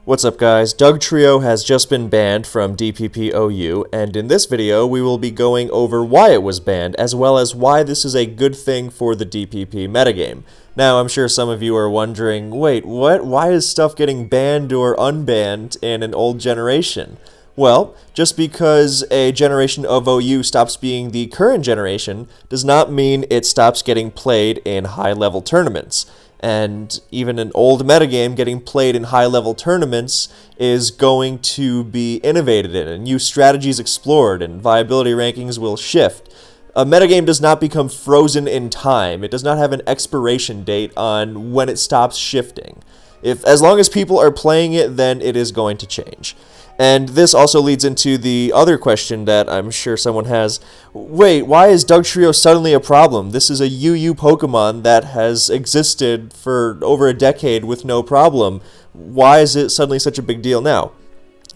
What's up guys, Dugtrio has just been banned from DPP OU, and in this video we will be going over why it was banned, as well as why this is a good thing for the DPP metagame. Now I'm sure some of you are wondering, wait, what? Why is stuff getting banned or unbanned in an old generation? Well, just because a generation of OU stops being the current generation does not mean it stops getting played in high-level tournaments. And even an old metagame getting played in high-level tournaments is going to be innovated in, and new strategies explored, and viability rankings will shift. A metagame does not become frozen in time. It does not have an expiration date on when it stops shifting. As long as people are playing it, then it is going to change. And this also leads into the other question that I'm sure someone has. Wait, why is Dugtrio suddenly a problem? This is a UU Pokemon that has existed for over a decade with no problem. Why is it suddenly such a big deal now?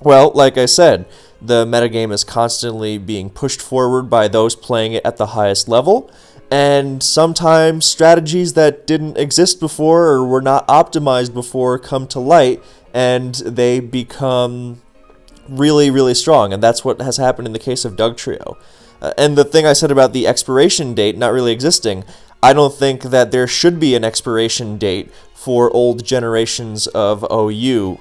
Well, like I said, the metagame is constantly being pushed forward by those playing it at the highest level, and sometimes strategies that didn't exist before or were not optimized before come to light, and they become really strong, and that's what has happened in the case of Dugtrio. And the thing I said about the expiration date not really existing, I don't think that there should be an expiration date for old generations of OU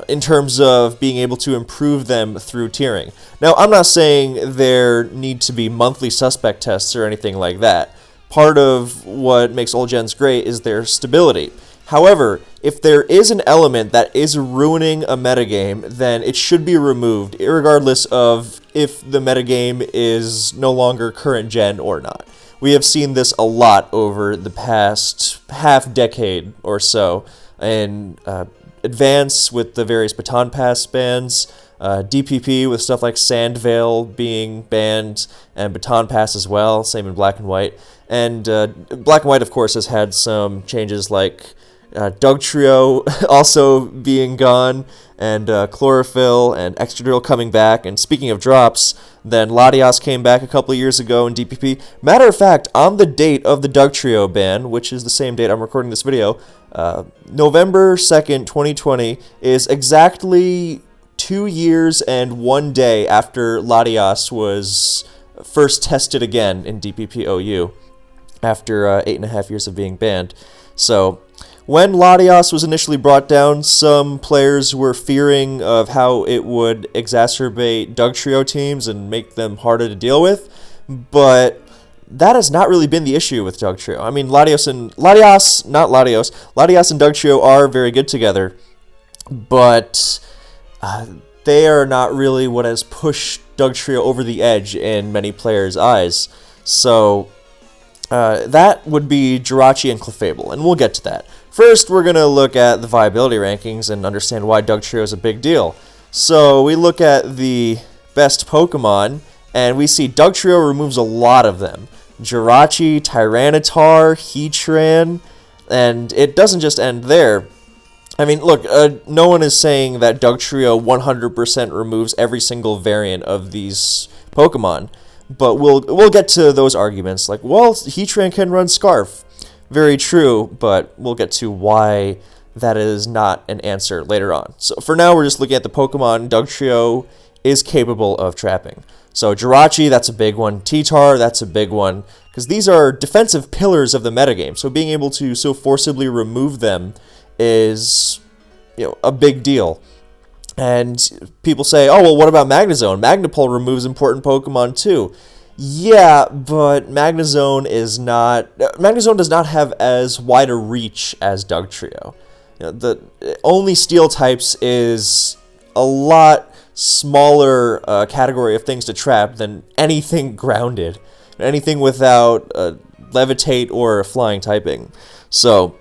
in terms of being able to improve them through tiering. Now, I'm not saying there need to be monthly suspect tests or anything like that. Part of what makes old gens great is their stability. However, if there is an element that is ruining a metagame, then it should be removed, regardless of if the metagame is no longer current gen or not. We have seen this a lot over the past half-decade or so in Advance with the various Baton Pass bans, DPP with stuff like Sandvale being banned, and Baton Pass as well, same in Black and White. And Black and White, of course, has had some changes like Dugtrio also being gone, and Chlorophyll and Extradrill coming back. And speaking of drops, then Latias came back a couple of years ago in DPP. Matter of fact, on the date of the Dugtrio ban, which is the same date I'm recording this video, November 2nd, 2020, is exactly 2 years and 1 day after Latias was first tested again in DPP OU after 8.5 years of being banned. So when Latias was initially brought down, some players were fearing of how it would exacerbate Dugtrio teams and make them harder to deal with, but that has not really been the issue with Dugtrio. I mean, Latias and Dugtrio are very good together, but they are not really what has pushed Dugtrio over the edge in many players' eyes. So that would be Jirachi and Clefable, and we'll get to that. First, we're going to look at the viability rankings and understand why Dugtrio is a big deal. So we look at the best Pokemon, and we see Dugtrio removes a lot of them. Jirachi, Tyranitar, Heatran, and it doesn't just end there. I mean, look, no one is saying that Dugtrio 100% removes every single variant of these Pokemon, but we'll get to those arguments. Like, well, Heatran can run Scarf. Very true, but we'll get to why that is not an answer later on. So for now, we're just looking at the Pokemon Dugtrio is capable of trapping. So Jirachi, that's a big one. T-Tar, that's a big one, because these are defensive pillars of the metagame. So being able to so forcibly remove them is, a big deal. And people say, oh, well, what about Magnezone? Magnapult removes important Pokemon too. Yeah, but Magnezone does not have as wide a reach as Dugtrio. The only Steel types is a lot smaller category of things to trap than anything grounded, anything without Levitate or flying typing. So,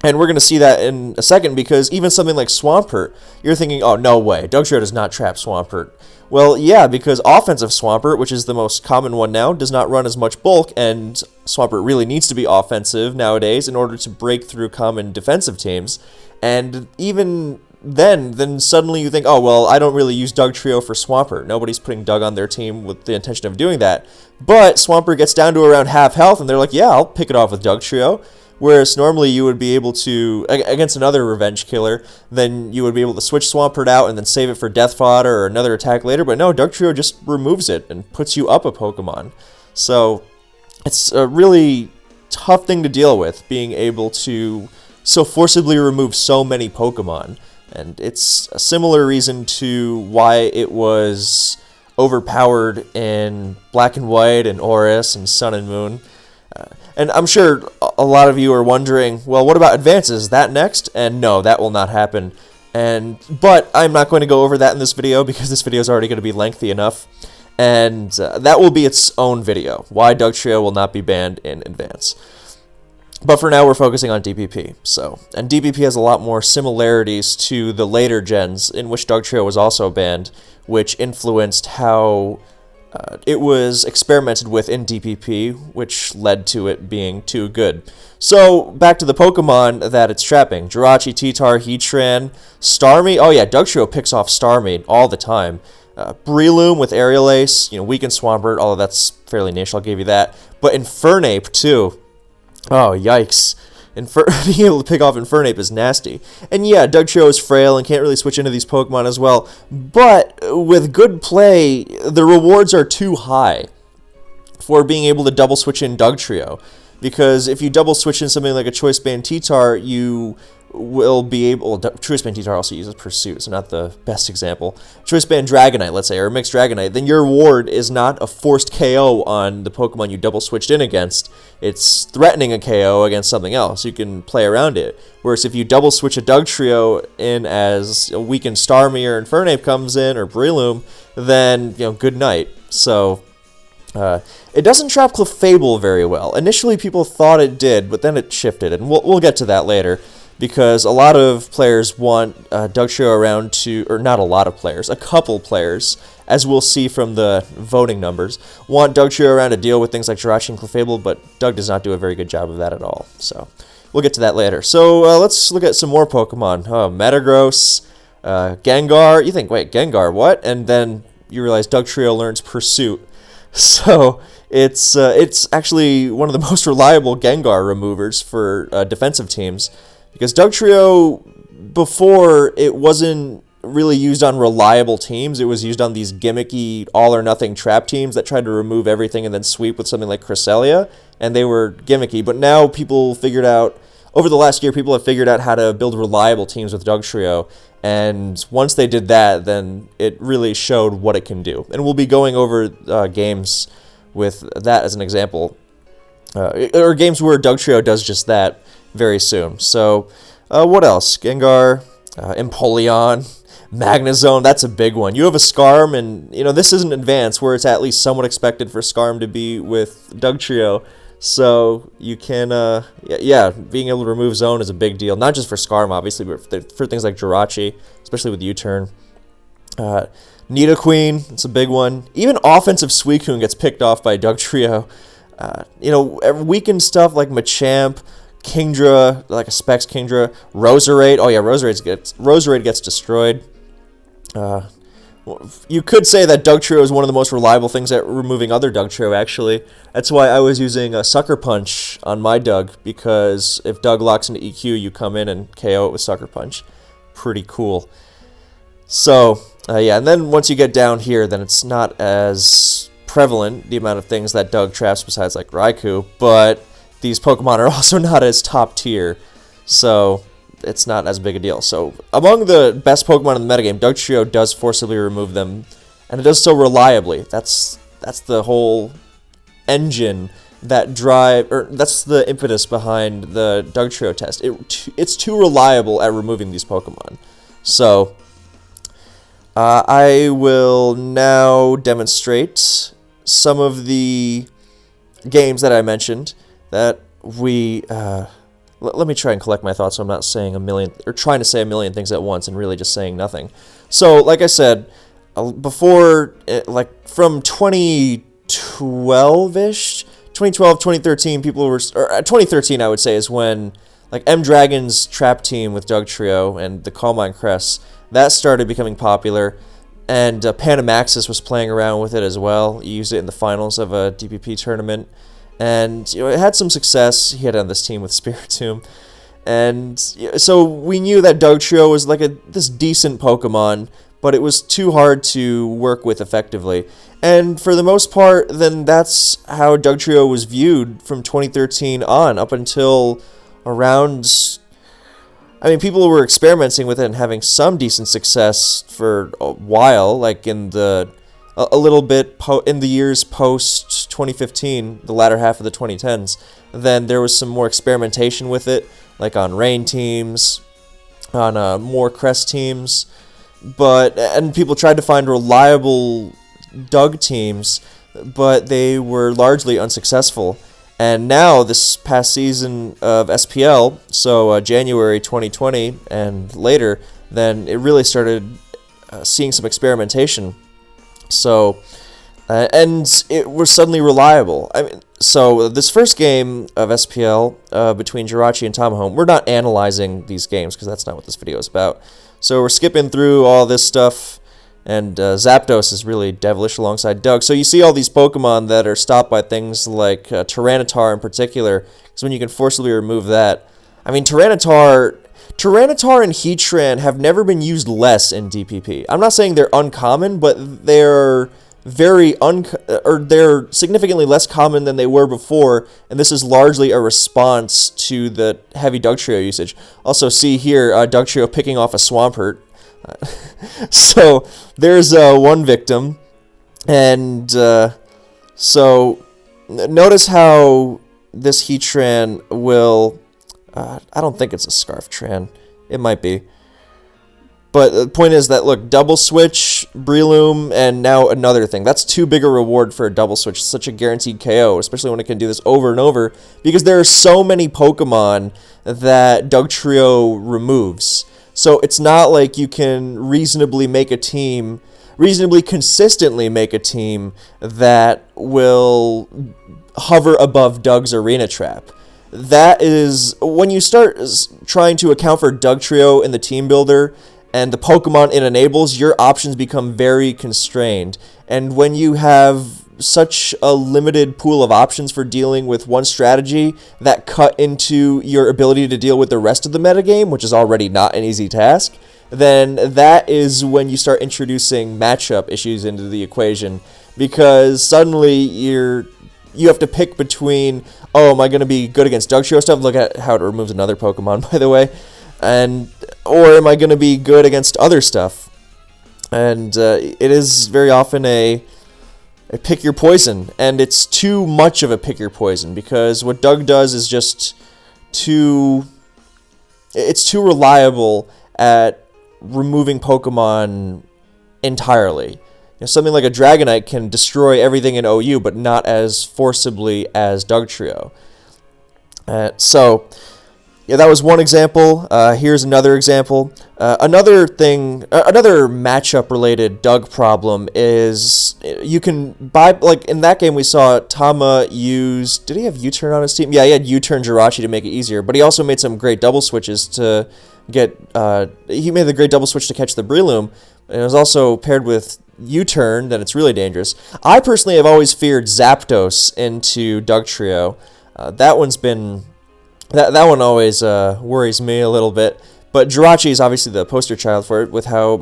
and we're going to see that in a second, because even something like Swampert, you're thinking, oh, no way, Dugtrio does not trap Swampert. Well, yeah, because offensive Swampert, which is the most common one now, does not run as much bulk, and Swampert really needs to be offensive nowadays in order to break through common defensive teams. And even then suddenly you think, oh, well, I don't really use Dugtrio for Swampert. Nobody's putting Doug on their team with the intention of doing that. But Swampert gets down to around half health, and they're like, yeah, I'll pick it off with Dugtrio. Whereas normally you would be able to, against another revenge killer, then you would be able to switch Swampert out and then save it for death fodder or another attack later. But no, Dugtrio just removes it and puts you up a Pokemon. So it's a really tough thing to deal with, being able to so forcibly remove so many Pokemon. And it's a similar reason to why it was overpowered in Black and White and Oris and Sun and Moon. And I'm sure a lot of you are wondering, well, what about advances? Is that next? And no, that will not happen. But I'm not going to go over that in this video because this video is already going to be lengthy enough. And that will be its own video, why Dugtrio will not be banned in advance. But for now, we're focusing on DPP. And DPP has a lot more similarities to the later gens in which Dugtrio was also banned, which influenced how it was experimented with in DPP, which led to it being too good. So, back to the Pokemon that it's trapping. Jirachi, T-Tar, Heatran, Starmie. Oh yeah, Dugtrio picks off Starmie all the time. Breloom with Aerial Ace, weaken Swampert, although that's fairly niche, I'll give you that. But Infernape, too. Oh, yikes. Being able to pick off Infernape is nasty. And yeah, Dugtrio is frail and can't really switch into these Pokemon as well. But with good play, the rewards are too high for being able to double switch in Dugtrio. Because if you double switch in something like a Choice Band T-Tar, you will be able... Choice Band T-Tar also uses Pursuit, so not the best example. Choice Band Dragonite, let's say, or Mixed Dragonite, then your reward is not a forced KO on the Pokemon you double switched in against. It's threatening a KO against something else. You can play around it. Whereas if you double switch a Dugtrio in as a weakened Starmie or Infernape comes in, or Breloom, then, good night. So... it doesn't trap Clefable very well. Initially, people thought it did, but then it shifted, and we'll get to that later, because a lot of players want Dugtrio around to, or not a lot of players, a couple players, as we'll see from the voting numbers, want Dugtrio around to deal with things like Jirachi and Clefable, but Doug does not do a very good job of that at all. So we'll get to that later. So let's look at some more Pokemon. Metagross, Gengar. You think, wait, Gengar, what? And then you realize Dugtrio learns Pursuit. So it's actually one of the most reliable Gengar removers for defensive teams, because Dugtrio, before, it wasn't really used on reliable teams. It was used on these gimmicky all-or-nothing trap teams that tried to remove everything and then sweep with something like Cresselia, and they were gimmicky. But now people figured out, over the last year, people have figured out how to build reliable teams with Dugtrio, and once they did that, then it really showed what it can do. And we'll be going over games with that as an example, or games where Dugtrio does just that very soon. So, what else? Gengar, Empoleon, Magnezone, that's a big one. You have a Skarm, and, this isn't advanced, where it's at least somewhat expected for Skarm to be with Dugtrio. So you can, being able to remove Zone is a big deal. Not just for Skarm, obviously, but for things like Jirachi, especially with U-Turn. Nidoqueen, it's a big one. Even offensive Suicune gets picked off by Dugtrio. Weakened stuff like Machamp, Kingdra, like a Specs Kingdra, Roserade. Oh yeah, Roserade gets destroyed. You could say that Dugtrio is one of the most reliable things at removing other Dugtrio, actually. That's why I was using a Sucker Punch on my Doug, because if Doug locks into EQ, you come in and KO it with Sucker Punch. Pretty cool. So, and then once you get down here, then it's not as prevalent, the amount of things that Doug traps besides like Raikou, but these Pokemon are also not as top tier, so it's not as big a deal. So, among the best Pokemon in the metagame, Dugtrio does forcibly remove them, and it does so reliably. That's the whole engine that that's the impetus behind the Dugtrio test. It's too reliable at removing these Pokemon. So, I will now demonstrate some of the games that I mentioned that we... let me try and collect my thoughts so I'm not saying trying to say a million things at once and really just saying nothing. So, like I said, before, from 2012-ish, 2012, 2013, people were... Or 2013, I would say, is when, M-Dragon's trap team with Dugtrio and the Calmine Crest, that started becoming popular, and Panamaxis was playing around with it as well. He used it in the finals of a DPP tournament. and it had some success. He had on this team with Spiritomb, and so we knew that Dugtrio was like this decent Pokemon, but it was too hard to work with effectively. And for the most part, then that's how Dugtrio was viewed from 2013 on, up until around... I mean, people were experimenting with it and having some decent success for a while, like in a little bit in the years post 2015, the latter half of the 2010s. Then there was some more experimentation with it, like on rain teams, on more crest teams, and people tried to find reliable Dug teams, but they were largely unsuccessful. And now, this past season of SPL, so January 2020 and later, then it really started seeing some experimentation. So, and it was suddenly reliable. I mean, so this first game of SPL between Jirachi and Tamahome, we're not analyzing these games because that's not what this video is about. So we're skipping through all this stuff. And Zapdos is really devilish alongside Dug. So you see all these Pokemon that are stopped by things like Tyranitar in particular, because when you can forcibly remove that. I mean, Tyranitar and Heatran have never been used less in DPP. I'm not saying they're uncommon, but they're they're significantly less common than they were before, and this is largely a response to the heavy Dugtrio usage. Also, see here, Dugtrio picking off a Swampert. So there's one victim, and so notice how this Heatran will, I don't think it's a Scarftran, it might be, but the point is that, look, double switch, Breloom, and now another thing. That's too big a reward for a double switch. It's such a guaranteed KO, especially when it can do this over and over, because there are so many Pokemon that Dugtrio removes. So it's not like you can reasonably consistently make a team that will hover above Dug's Arena Trap. That is, when you start trying to account for Dugtrio in the team builder and the Pokemon it enables, your options become very constrained. And when you have such a limited pool of options for dealing with one strategy that cut into your ability to deal with the rest of the metagame, which is already not an easy task, then that is when you start introducing matchup issues into the equation, because suddenly you have to pick between, oh, am I going to be good against Dugtrio stuff? Look at how it removes another Pokemon, by the way. Or am I going to be good against other stuff? And it is very often a pick your poison, and it's too much of a pick your poison, because what Dug does is just it's too reliable at removing Pokemon entirely. Something like a Dragonite can destroy everything in OU, but not as forcibly as Dugtrio. So, yeah, that was one example. Here's another example. Another matchup-related Dug problem is you can buy, like in that game we saw Tama use, did he have U-turn on his team? Yeah, he had U-turn Jirachi to make it easier, but he also made some great double switches to get, he made the great double switch to catch the Breloom, and it was also paired with U-turn, then it's really dangerous. I personally have always feared Zapdos into Dugtrio. That one's been... That one always worries me a little bit, but Jirachi is obviously the poster child for it with how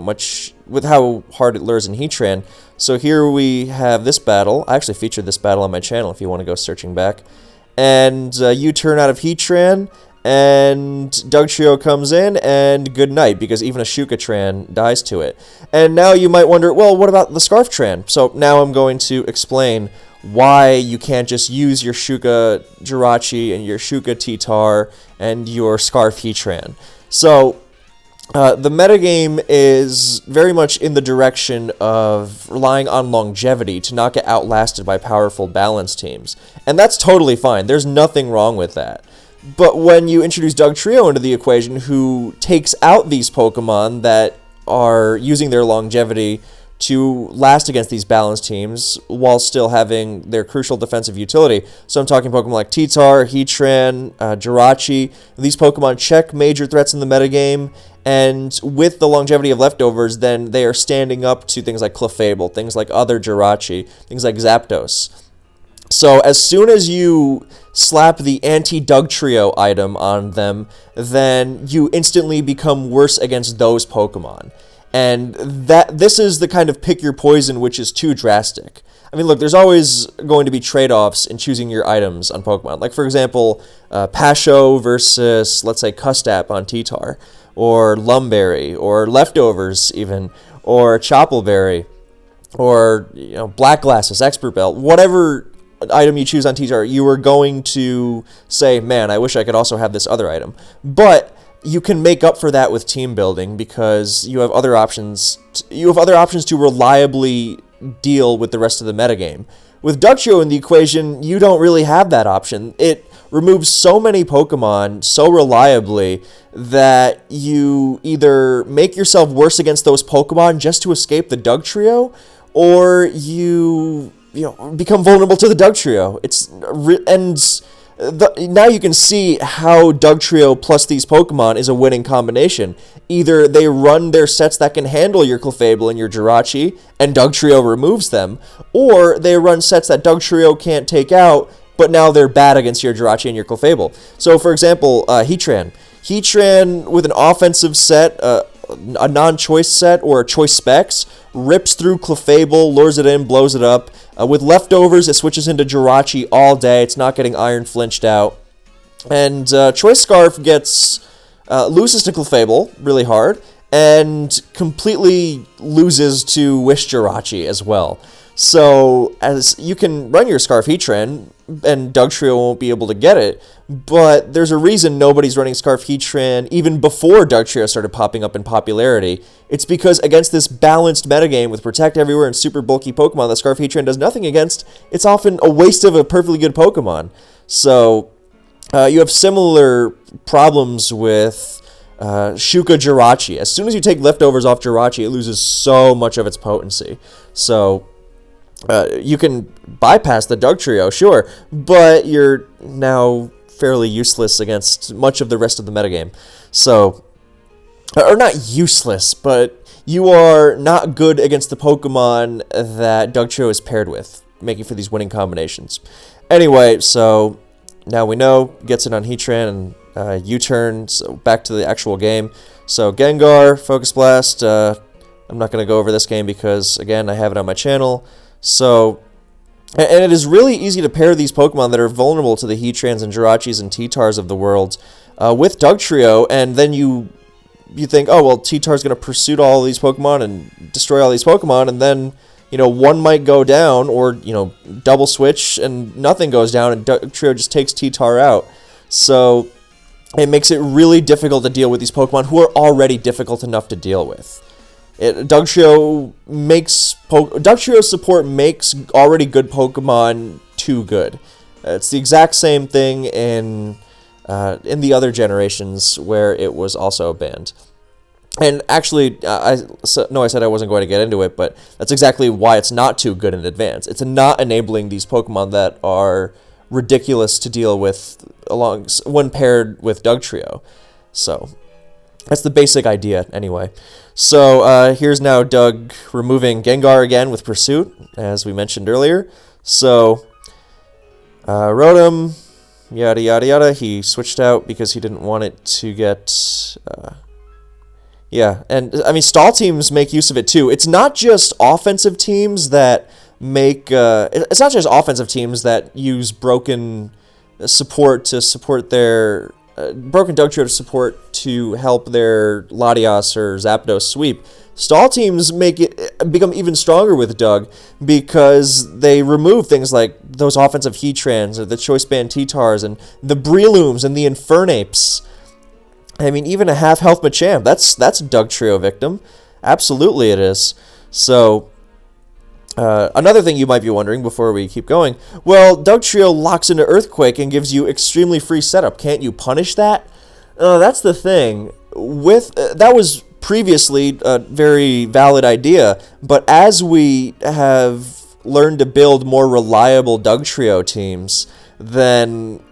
hard it lures in Heatran. So here we have this battle. I actually featured this battle on my channel if you want to go searching back. And U-turn out of Heatran, and Dugtrio comes in, and good night, because even a Shuka-tran dies to it. And now you might wonder, well, what about the Scarf-tran? So now I'm going to explain why you can't just use your Shuka Jirachi and your Shuka Titar and your Scarf Heatran. So, the metagame is very much in the direction of relying on longevity to not get outlasted by powerful balance teams. And that's totally fine. There's nothing wrong with that. But when you introduce Dugtrio into the equation, who takes out these Pokemon that are using their longevity to last against these balanced teams while still having their crucial defensive utility. So I'm talking Pokemon like Titar, Heatran, Jirachi. These Pokemon check major threats in the metagame, and with the longevity of leftovers, then they are standing up to things like Clefable, things like other Jirachi, things like Zapdos. So as soon as you slap the anti-Dugtrio item on them, then you instantly become worse against those Pokemon. And this is the kind of pick your poison which is too drastic. I mean, look, there's always going to be trade-offs in choosing your items on Pokemon. Like, for example, Pasho versus, let's say, Custap on T-Tar, or Lumberry, or Leftovers even, or Choppleberry, or Black Glasses, Expert Belt, whatever item you choose on T-Tar, you are going to say, man, I wish I could also have this other item. But you can make up for that with team building because you have other options. You have other options to reliably deal with the rest of the metagame. With Dugtrio in the equation, you don't really have that option. It removes so many Pokemon so reliably that you either make yourself worse against those Pokemon just to escape the Dugtrio, or you become vulnerable to the Dugtrio. Now you can see how Dugtrio plus these Pokemon is a winning combination. Either they run their sets that can handle your Clefable and your Jirachi, and Dugtrio removes them, or they run sets that Dugtrio can't take out, but now they're bad against your Jirachi and your Clefable. So, for example, Heatran. Heatran with an offensive set, a non-choice set, or a choice specs, rips through Clefable, lures it in, blows it up. With Leftovers, it switches into Jirachi all day. It's not getting Iron Flinched out. And Choice Scarf loses to Clefable really hard, and completely loses to Wish Jirachi as well. So, as you can run your Scarf Heatran, and Dugtrio won't be able to get it, but there's a reason nobody's running Scarf Heatran even before Dugtrio started popping up in popularity. It's because against this balanced metagame with Protect Everywhere and super bulky Pokemon that Scarf Heatran does nothing against, it's often a waste of a perfectly good Pokemon. So, you have similar problems with Shuka Jirachi. As soon as you take Leftovers off Jirachi, it loses so much of its potency. So, you can bypass the Dugtrio, sure, but you're now fairly useless against much of the rest of the metagame. So, or not useless, but you are not good against the Pokemon that Dugtrio is paired with, making for these winning combinations. Anyway, so now we know, gets it on Heatran and U-turn, so back to the actual game. So Gengar, Focus Blast, I'm not going to go over this game because, again, I have it on my channel. So, and it is really easy to pair these Pokemon that are vulnerable to the Heatrans and Jirachis and T-Tars of the world with Dugtrio, and then you think, oh, well, T-Tar's going to pursue all these Pokemon and destroy all these Pokemon, and then, one might go down, or, double switch, and nothing goes down, and Dugtrio just takes T-Tar out. So, it makes it really difficult to deal with these Pokemon who are already difficult enough to deal with. Dugtrio support makes already good Pokemon too good. It's the exact same thing in the other generations where it was also banned. And actually, I said I wasn't going to get into it, but that's exactly why it's not too good in advance. It's not enabling these Pokemon that are ridiculous to deal with when paired with Dugtrio. So that's the basic idea, anyway. So here's now Doug removing Gengar again with Pursuit, as we mentioned earlier. So Rotom, yada yada yada. He switched out because he didn't want it to get. Yeah, and I mean, stall teams make use of it too. It's not just offensive teams that it's not just offensive teams that use broken support to support their. Broken Dugtrio to support to help their Latias or Zapdos sweep. Stall teams become even stronger with Doug because they remove things like those offensive Heatrans or the Choice Band T-Tars and the Breelooms and the Infernapes. I mean, even a half-health Machamp, that's a Dugtrio victim. Absolutely it is. So, another thing you might be wondering before we keep going, well, Dugtrio locks into Earthquake and gives you extremely free setup. Can't you punish that? That's the thing. That was previously a very valid idea, but as we have learned to build more reliable Dugtrio teams, then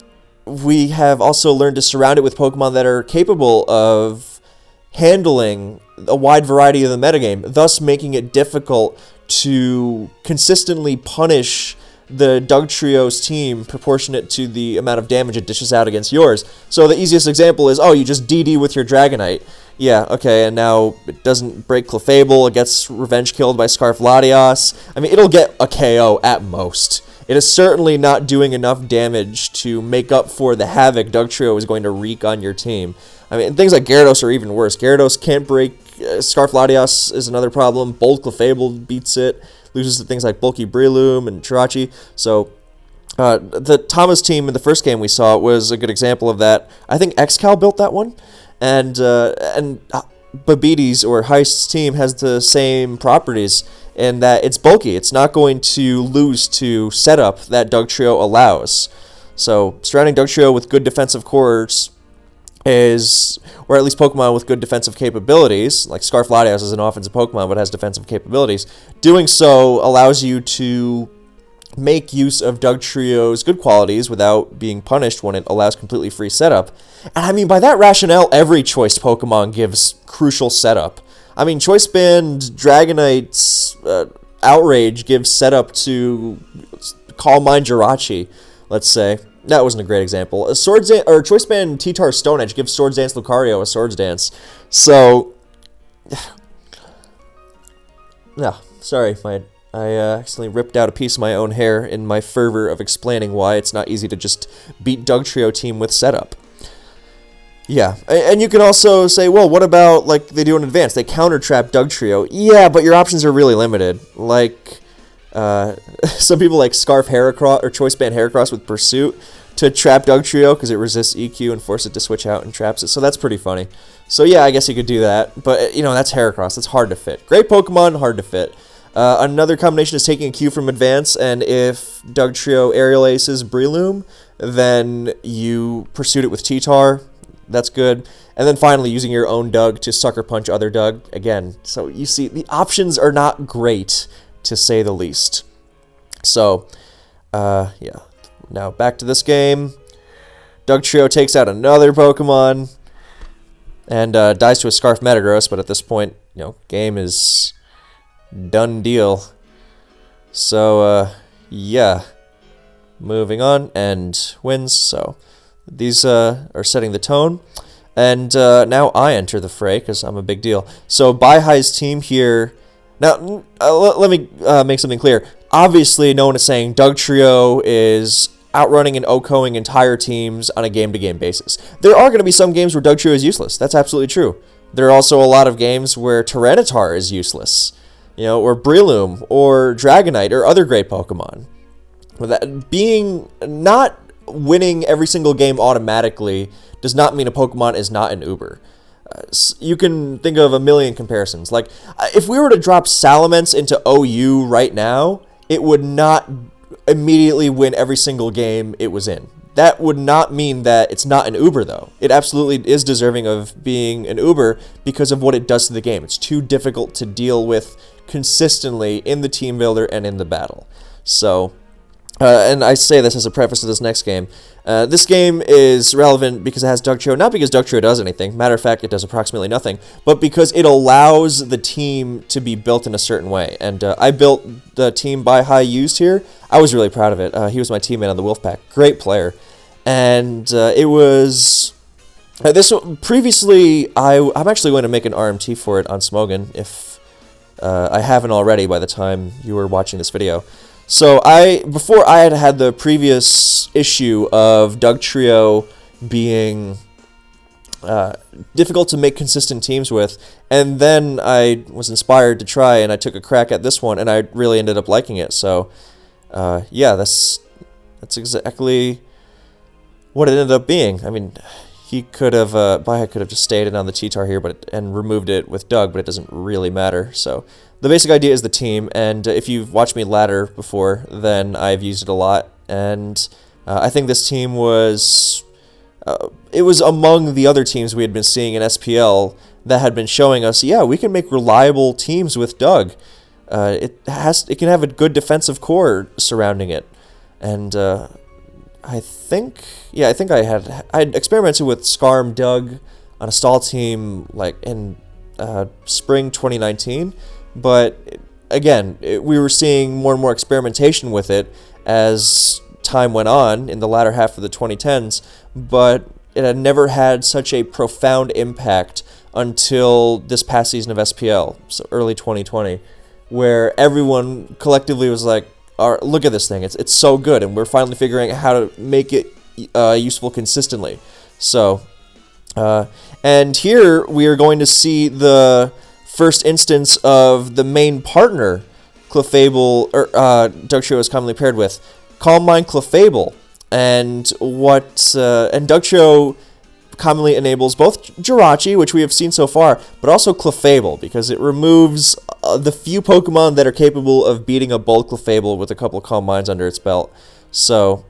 we have also learned to surround it with Pokemon that are capable of handling a wide variety of the metagame, thus making it difficult to consistently punish the Dugtrio's team proportionate to the amount of damage it dishes out against yours. So the easiest example is, oh, you just DD with your Dragonite. Yeah, okay, and now it doesn't break Clefable, it gets revenge killed by Scarf Latios. I mean, it'll get a KO at most. It is certainly not doing enough damage to make up for the havoc Dugtrio is going to wreak on your team. I mean, things like Gyarados are even worse. Gyarados can't break, Scarf Latios is another problem, Bold Clefable beats it, loses to things like Bulky Breloom and Jirachi. So the Thomas team in the first game we saw was a good example of that. I think XCal built that one, and Babiti's or Heist's team has the same properties in that it's bulky. It's not going to lose to setup that Dugtrio allows. So surrounding Dugtrio with good defensive cores is, or at least Pokemon with good defensive capabilities, like Scarf Latios is an offensive Pokemon but has defensive capabilities, doing so allows you to make use of Dugtrio's good qualities without being punished when it allows completely free setup. And I mean, by that rationale, every choice Pokemon gives crucial setup. I mean, Choice Band Dragonite's Outrage gives setup to Calm Mind Jirachi, let's say. That wasn't a great example. Choice Band T-Tar Stone Edge gives Swords Dance Lucario a Swords Dance. So, no, sorry, I accidentally ripped out a piece of my own hair in my fervor of explaining why it's not easy to just beat Dugtrio team with setup. Yeah, and you can also say, well, what about, like, they do in advance? They counter-trap Dugtrio. Yeah, but your options are really limited. Like, some people like Scarf Heracross, or Choice Band Heracross with Pursuit to trap Dugtrio because it resists EQ and forces it to switch out and traps it. So that's pretty funny. So yeah, I guess you could do that. But, you know, that's Heracross. That's hard to fit. Great Pokemon, hard to fit. Another combination is taking a cue from advance, and if Dugtrio Aerial Aces Breloom, then you Pursuit it with T-Tar. That's good. And then finally, using your own Doug to Sucker Punch other Doug. Again, so you see, the options are not great, to say the least. So, yeah. Now, back to this game. Dugtrio takes out another Pokemon and dies to a Scarf Metagross, but at this point, you know, game is done deal. So, yeah. Moving on, and wins, so these are setting the tone. And now I enter the fray, because I'm a big deal. So, Baihai's team here... Now, let me make something clear. Obviously, no one is saying Dugtrio is outrunning and OHKOing entire teams on a game-to-game basis. There are going to be some games where Dugtrio is useless. That's absolutely true. There are also a lot of games where Tyranitar is useless. You know, or Breloom, or Dragonite, or other great Pokemon. That being not winning every single game automatically does not mean a Pokemon is not an uber. You can think of a million comparisons. Like, if we were to drop Salamence into OU right now, it would not immediately win every single game it was in. That would not mean that it's not an uber, though. It absolutely is deserving of being an uber because of what it does to the game. It's too difficult to deal with consistently in the team builder and in the battle. So... and I say this as a preface to this next game. This game is relevant because it has Dugtrio, not because Dugtrio does anything. Matter of fact, it does approximately nothing. But because it allows the team to be built in a certain way. And I built the team Baihai used here. I was really proud of it. He was my teammate on the Wolfpack. Great player. And it was... this previously, I'm actually going to make an RMT for it on Smogon, if I haven't already by the time you were watching this video. So before I had the previous issue of Dugtrio being difficult to make consistent teams with, and then I was inspired to try, and I took a crack at this one, and I really ended up liking it. So, yeah, that's exactly what it ended up being. I mean, he could have, Baihai could have just stayed in on the T-Tar here, and removed it with Doug, but it doesn't really matter. So. The basic idea is the team, and if you've watched me ladder before, then I've used it a lot, and I think this team was... it was among the other teams we had been seeing in SPL that had been showing us, yeah, we can make reliable teams with Doug. It can have a good defensive core surrounding it, and I think I experimented with Scarm Doug on a stall team like in spring 2019. But again, we were seeing more and more experimentation with it as time went on in the latter half of the 2010s, but it had never had such a profound impact until this past season of SPL, so early 2020, where everyone collectively was like, look at this thing, it's so good, and we're finally figuring out how to make it useful consistently. So, and here we are going to see the first instance of the main partner Clefable, or Dugtrio is commonly paired with, Calm Mind Clefable, and Dugtrio commonly enables both Jirachi, which we have seen so far, but also Clefable, because it removes the few Pokemon that are capable of beating a bold Clefable with a couple of Calm Minds under its belt. So,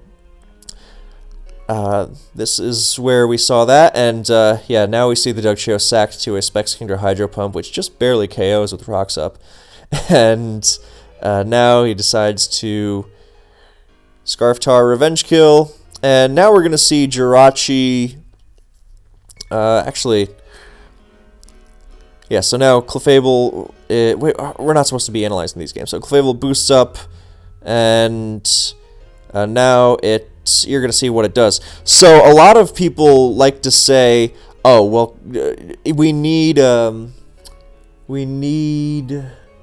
this is where we saw that, and yeah, now we see the Dugtrio sacked to a Specs Kingdra Hydro Pump, which just barely KOs with Rocks Up, and now he decides to Scarf Tar Revenge Kill, and now we're going to see Jirachi, actually, yeah, so now Clefable, we're not supposed to be analyzing these games, so Clefable boosts up, and now you're going to see what it does. So a lot of people like to say, oh, well, we need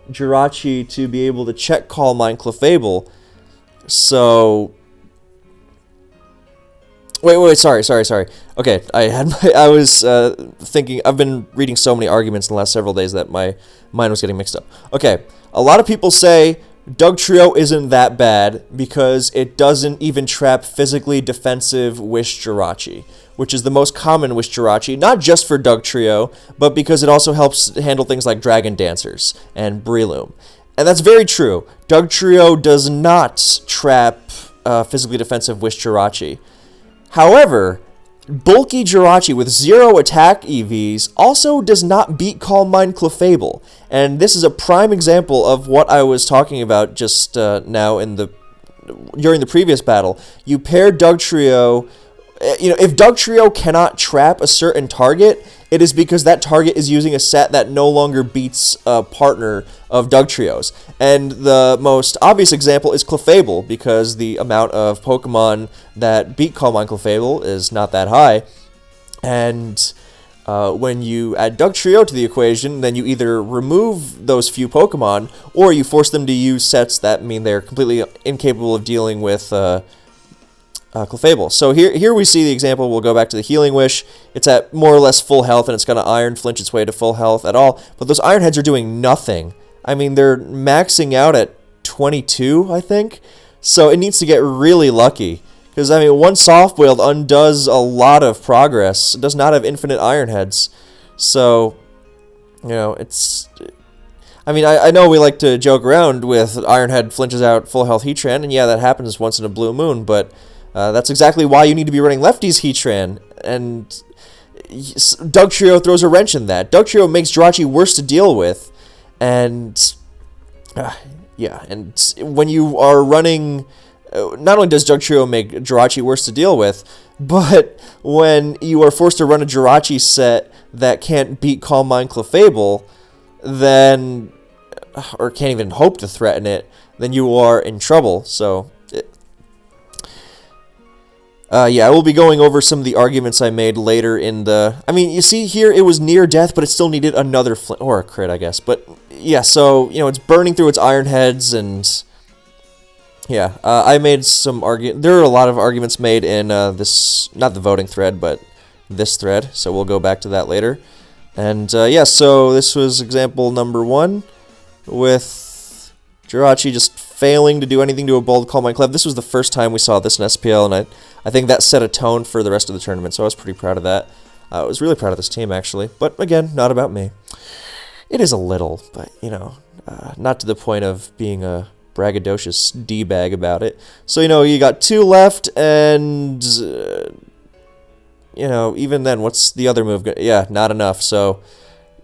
Jirachi to be able to check Calm Mind Clefable. So, wait, sorry. Okay, I was thinking, I've been reading so many arguments in the last several days that my mind was getting mixed up. Okay, a lot of people say Dugtrio isn't that bad because it doesn't even trap physically defensive Wish Jirachi, which is the most common Wish Jirachi, not just for Dugtrio, but because it also helps handle things like Dragon Dancers and Breloom. And that's very true. Dugtrio does not trap physically defensive Wish Jirachi. However, bulky Jirachi with 0 attack EVs also does not beat Calm Mind Clefable. And this is a prime example of what I was talking about just now during the previous battle. You pair Dugtrio, if Dugtrio cannot trap a certain target, it is because that target is using a set that no longer beats a partner of Dugtrio's. And the most obvious example is Clefable, because the amount of Pokemon that beat Calm Mind Clefable is not that high. And when you add Dugtrio to the equation, then you either remove those few Pokemon, or you force them to use sets that mean they're completely incapable of dealing with Clefable. So here we see the example. We'll go back to the Healing Wish. It's at more or less full health, and it's going to Iron Flinch its way to full health at all. But those Iron Heads are doing nothing. I mean, they're maxing out at 22, I think. So it needs to get really lucky. Because, I mean, one Soft Boiled undoes a lot of progress. It does not have infinite Iron Heads. So, it's... I mean, I know we like to joke around with Iron Head flinches out full health Heatran, and yeah, that happens once in a blue moon, but... that's exactly why you need to be running Lefty's Heatran, and Dugtrio throws a wrench in that. Dugtrio makes Jirachi worse to deal with, and yeah, and when you are running, not only does Dugtrio make Jirachi worse to deal with, but when you are forced to run a Jirachi set that can't beat Calm Mind Clefable, then, or can't even hope to threaten it, then you are in trouble, so... yeah, I will be going over some of the arguments I made later in the... I mean, you see here, it was near death, but it still needed another or a crit, I guess. But, yeah, so, it's burning through its Iron Heads, and... Yeah, I made some arguments... There are a lot of arguments made in this... Not the voting thread, but this thread, so we'll go back to that later. And, yeah, so this was example number 1, with Jirachi just failing to do anything to a bold Calm Mind Clef. This was the first time we saw this in SPL, and I think that set a tone for the rest of the tournament, so I was pretty proud of that. I was really proud of this team, actually, but again, not about me. It is a little, but, not to the point of being a braggadocious D-bag about it. So, you got 2 left, and, even then, what's the other move? Yeah, not enough, so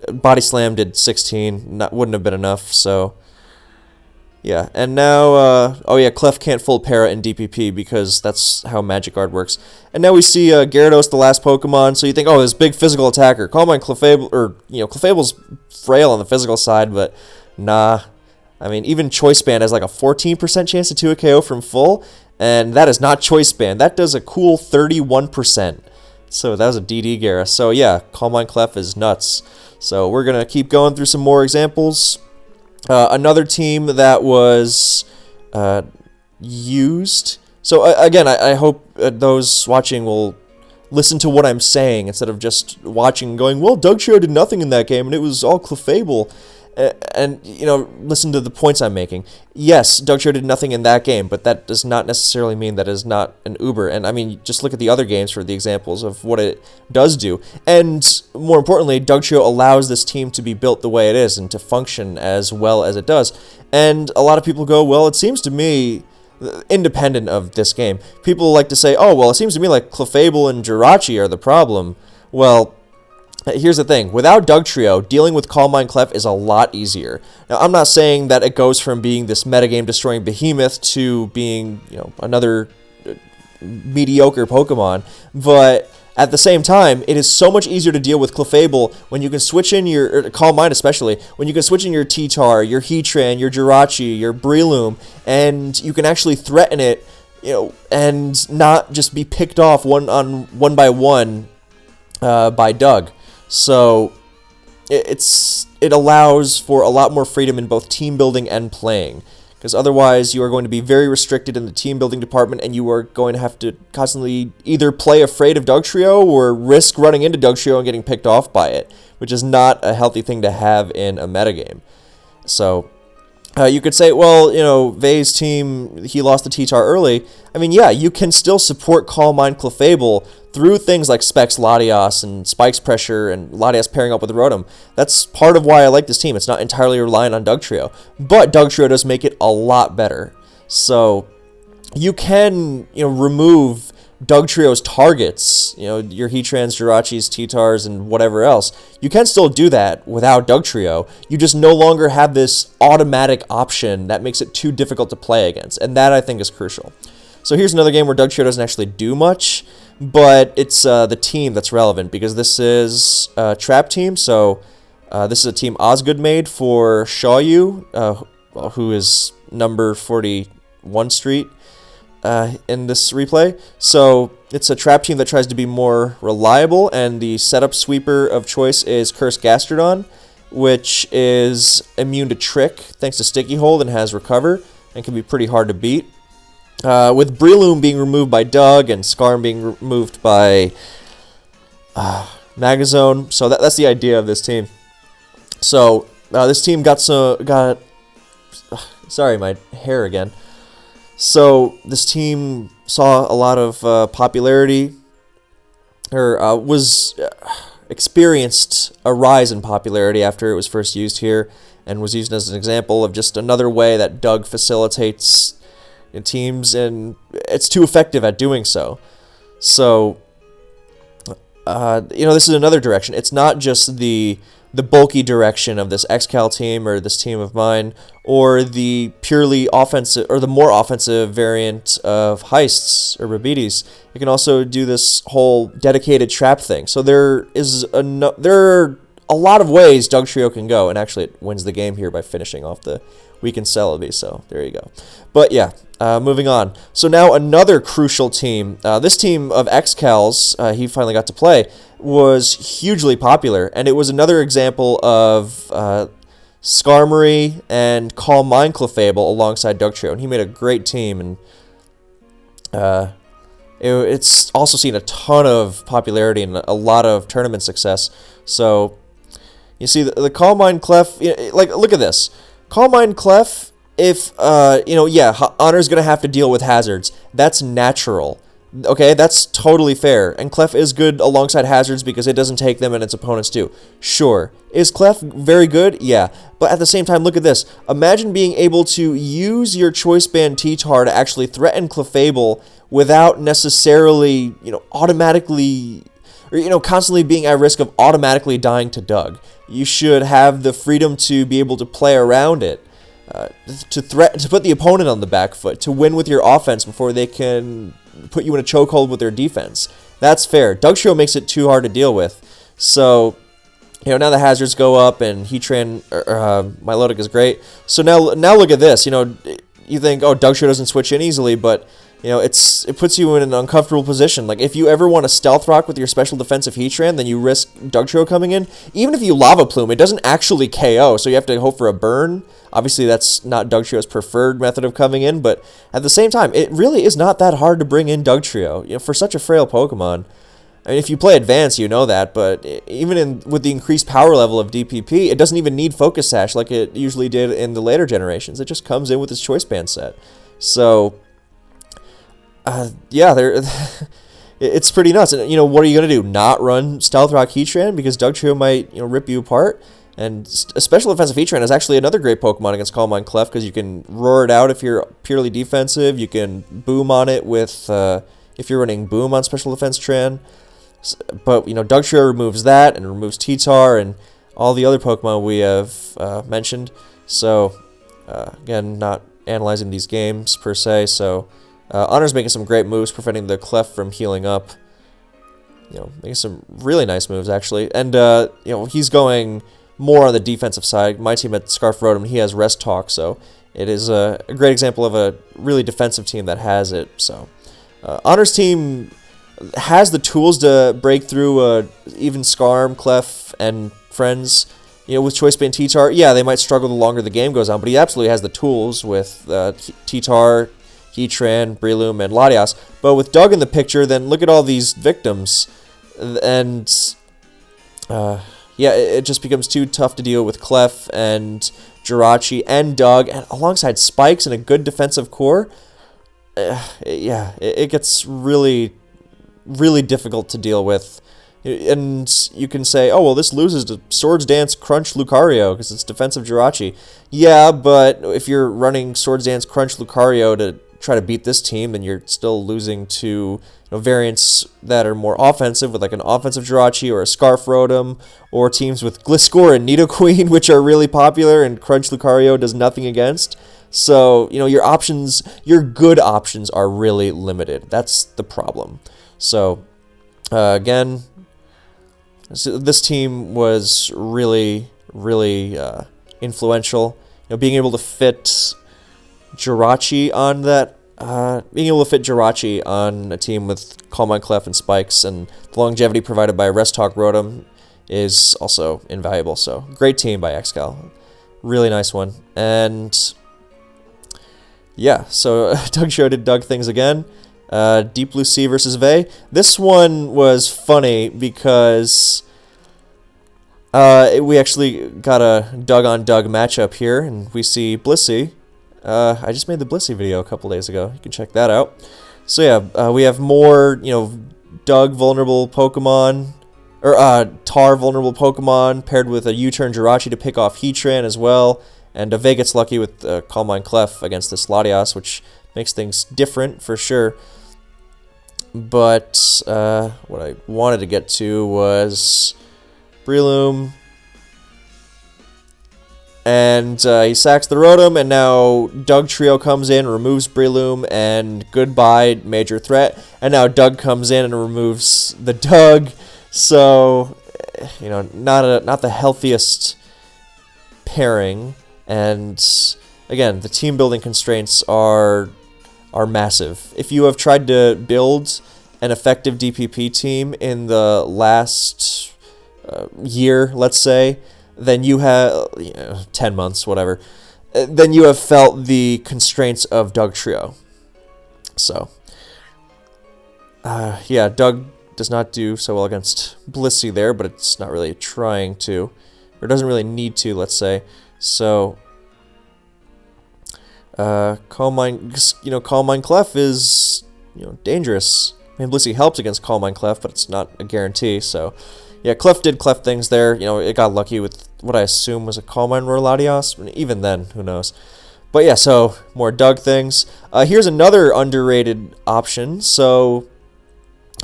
Body Slam did 16, wouldn't have been enough, so... Yeah, and now, oh yeah, Clef can't full Para in DPP because that's how Magic Guard works. And now we see Gyarados, the last Pokemon, so you think, oh, this big physical attacker. Calm Mind Clefable, or, Clefable's frail on the physical side, but nah. I mean, even Choice Band has like a 14% chance to 2 a KO from full, and that is not Choice Band. That does a cool 31%. So that was a DD Gara. So yeah, Calm Mind Clef is nuts. So we're going to keep going through some more examples. Another team that was used. So again, I hope those watching will listen to what I'm saying instead of just watching and going, well, Dugtrio did nothing in that game and it was all Clefable. And, you know, listen to the points I'm making. Yes, Dugtrio did nothing in that game, but that does not necessarily mean that is not an Uber. And, I mean, just look at the other games for the examples of what it does do. And, more importantly, Dugtrio allows this team to be built the way it is and to function as well as it does. And a lot of people go, well, it seems to me, independent of this game, people like to say, oh, well, it seems to me like Clefable and Jirachi are the problem. Well, here's the thing. Without Dugtrio, dealing with Calm Mind Clef is a lot easier. Now, I'm not saying that it goes from being this metagame destroying behemoth to being, you know, another mediocre Pokemon, but at the same time, it is so much easier to deal with Clefable when you can switch in your, Calm Mind especially, when you can switch in your T-Tar, your Heatran, your Jirachi, your Breloom, and you can actually threaten it, you know, and not just be picked off one by one by Doug. So it allows for a lot more freedom in both team building and playing, because otherwise you are going to be very restricted in the team building department, and you are going to have to constantly either play afraid of Dugtrio or risk running into Dugtrio and getting picked off by it, which is not a healthy thing to have in a metagame. So you could say, well, you know, Vei's team, he lost the T-Tar early. I mean, yeah, you can still support Calm Mind Clefable through things like Specs Latias and Spike's Pressure and Latias pairing up with Rotom. That's part of why I like this team. It's not entirely reliant on Dugtrio, but Dugtrio does make it a lot better. So you can, you know, remove Dugtrio's targets, you know, your Heatrans, Jirachis, T-Tars, and whatever else. You can still do that without Dugtrio. You just no longer have this automatic option that makes it too difficult to play against, and that I think is crucial. So here's another game where Dugtrio doesn't actually do much, but it's the team that's relevant, because this is a trap team. So this is a team Osgood made for Xiaoyu, who is number 41 Street in this replay. So it's a trap team that tries to be more reliable, and the setup sweeper of choice is Cursed Gastrodon, which is immune to Trick thanks to Sticky Hold and has Recover, and can be pretty hard to beat. With Breloom being removed by Doug and Skarm being removed by Magazone. So that's the idea of this team. So this team sorry, my hair again. So this team saw a lot of popularity, or experienced a rise in popularity after it was first used here, and was used as an example of just another way that Doug facilitates teams, and it's too effective at doing so. So, you know, this is another direction. It's not just the bulky direction of this XCal team or this team of mine, or the purely offensive or the more offensive variant of Heists or Rabides. You can also do this whole dedicated trap thing. So there are a lot of ways Dugtrio can go, and actually it wins the game here by finishing off the weakened Celebi, so there you go. But yeah, moving on. So now another crucial team. This team of XCals, he finally got to play, was hugely popular, and it was another example of Skarmory and Calm Mind Clefable alongside Dugtrio, and he made a great team, and it's also seen a ton of popularity and a lot of tournament success. So you see the Calm Mind Clef, like, look at this. Calm Mind Clef, if, Honor's going to have to deal with hazards. That's natural. Okay, that's totally fair. And Clef is good alongside hazards because it doesn't take them and its opponents do. Sure. Is Clef very good? Yeah. But at the same time, look at this. Imagine being able to use your Choice Band T-Tar to actually threaten Clefable without necessarily, automatically, or, constantly being at risk of automatically dying to Doug. You should have the freedom to be able to play around it, to put the opponent on the back foot, to win with your offense before they can put you in a chokehold with their defense. That's fair. Dugtrio makes it too hard to deal with. So now the hazards go up, and Heatran, Milotic is great. So now look at this. You think, oh, Dugtrio doesn't switch in easily, but it puts you in an uncomfortable position. Like, if you ever want to Stealth Rock with your special defensive Heatran, then you risk Dugtrio coming in. Even if you Lava Plume, it doesn't actually KO, so you have to hope for a burn. Obviously, that's not Dugtrio's preferred method of coming in, but at the same time, it really is not that hard to bring in Dugtrio, for such a frail Pokemon. I mean, if you play Advanced, you know that, but even with the increased power level of DPP, it doesn't even need Focus Sash like it usually did in the later generations. It just comes in with its Choice Band set. So, yeah, it's pretty nuts. And, what are you going to do? Not run Stealth Rock Heatran because Dugtrio might, rip you apart? And a special offensive Heatran is actually another great Pokemon against Calm Mind Clef because you can roar it out if you're purely defensive. You can boom on it with if you're running Boom on special defense Tran. But, Dugtrio removes that and removes T-Tar and all the other Pokemon we have mentioned. So, again, not analyzing these games per se. So, Honor's making some great moves, preventing the Clef from healing up. Making some really nice moves, actually. And, he's going more on the defensive side. My team at Scarf Rotom, he has Rest Talk. So, it is a great example of a really defensive team that has it. So, Honor's team has the tools to break through even Skarm, Clef, and friends. With Choice Band T-Tar, yeah, they might struggle the longer the game goes on, but he absolutely has the tools with T-Tar, Heatran, Breloom, and Latias. But with Doug in the picture, then look at all these victims, and yeah, it just becomes too tough to deal with Clef and Jirachi and Doug, and alongside Spikes and a good defensive core. Yeah, it gets really difficult to deal with. And you can say, oh, well, this loses to Swords Dance Crunch Lucario because it's defensive Jirachi. Yeah, but if you're running Swords Dance Crunch Lucario to try to beat this team, then you're still losing to variants that are more offensive with like an offensive Jirachi or a Scarf Rotom, or teams with Gliscor and Nidoqueen, which are really popular and Crunch Lucario does nothing against. So, your good options are really limited. That's the problem. So, again, this team was really influential. Being able to fit Jirachi on that, a team with Calm Mind Clef and Spikes, and the longevity provided by Rest Talk Rotom is also invaluable. So, great team by Xcal. Really nice one. And yeah, so Dugtrio did Doug things again. Deep Blue Sea versus Vey. This one was funny because we actually got a Doug on Doug matchup here, and we see Blissey. I just made the Blissey video a couple days ago. You can check that out. So yeah, we have more, Doug vulnerable Pokemon, or Tar vulnerable Pokemon paired with a U-turn Jirachi to pick off Heatran as well. And Vey gets lucky with Calm Mind Clef against this Latias, which makes things different for sure. But what I wanted to get to was Breloom. And he sacks the Rotom, and now Dugtrio comes in, removes Breloom, and goodbye, major threat. And now Doug comes in and removes the Doug. So, not the healthiest pairing. And again, the team building constraints are massive. If you have tried to build an effective DPP team in the last year, let's say, then you have 10 months, whatever. Then you have felt the constraints of Dugtrio. So, yeah, Doug does not do so well against Blissey there, but it's not really trying to, or doesn't really need to, let's say. So, Calm Mind Clef is, dangerous. I mean, Blissey helps against Calm Mind Clef, but it's not a guarantee. So, yeah, Clef did Clef things there. It got lucky with what I assume was a Calm Mind Roar Latias. Even then, who knows? But yeah, so more Doug things. Here's another underrated option. So,